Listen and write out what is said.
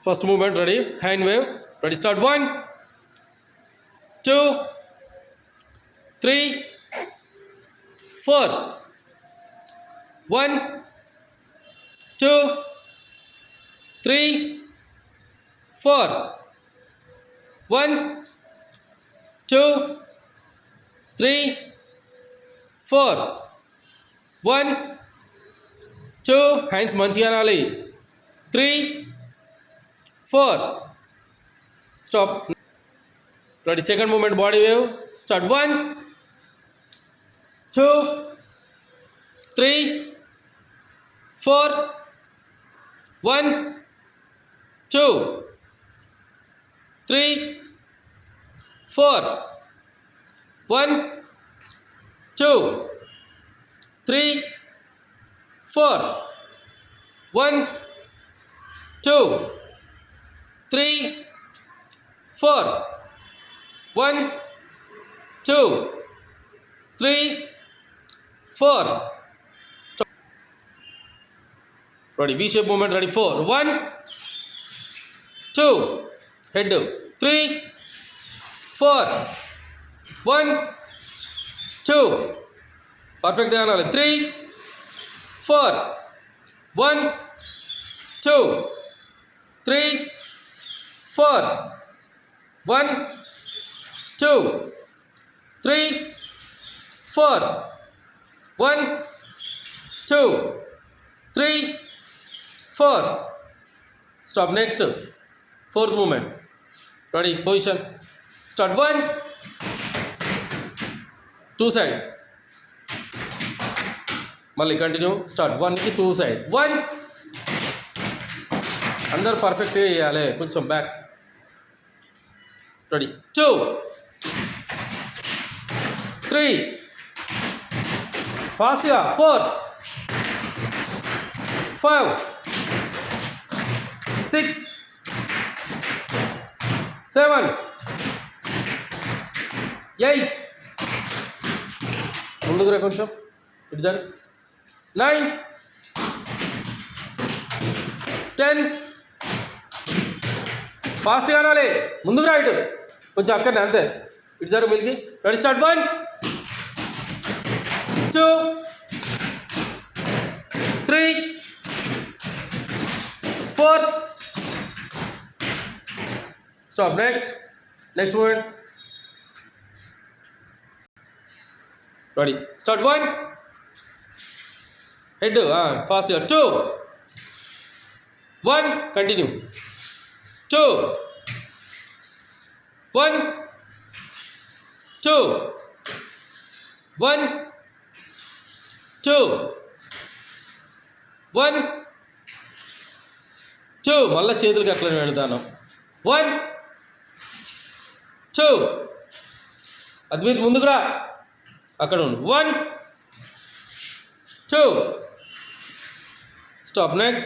First movement, ready? Hand wave. Ready, start. 1, 2, 3, 4. 1, 2, 3, 4. 1, 2, 3, 4. 1, 2. Hands manchiga anali. 3, 4. Stop. Ready, second movement, body wave. Start. 1, 2, 3, 4. 1, 2, 3, 4. 1, 2, 3, 4. 1, 2, 3, 4. 1, 2, 3, 4. Stop. Ready, V-shape movement. Ready, 4. 1, 2. Head. 3, 4. 1, 2. Perfect. 3, 4. 1, 2, 3, 4. 1, 2, 3, 4. 1, 2, 3, 4. Stop. Next. Fourth movement. Ready, position. Start. 1, 2 side. Malli continue. Start. 1 ki 2 side. 1. Under perfect cheyale. Koncham back. Ready. 2, 3. Fast ga. 4, 5, 6, 7, 8. ముందుకు రా కొంచెం ఇటు జరు. 9, 10. ఫాస్ట్గా రాలే. ముందుకు రా ఇటు కొంచెం అక్కడనే అంతే. ఇటు జరు మిల్కి. Ready, start. 1, 2, 3, 4. Stop. Next movement. Ready, start. 1. Head. Faster. 2, 1. Continue. 2, 1, 2, 1, 2, 1, 2. మళ్ళీ చేతులకి అట్లా పెడతాను. 1, 2. అద్వైత్ ముందుకు రా. అక్కడ ఉండు. 1, 2. స్టాప్. నెక్స్ట్.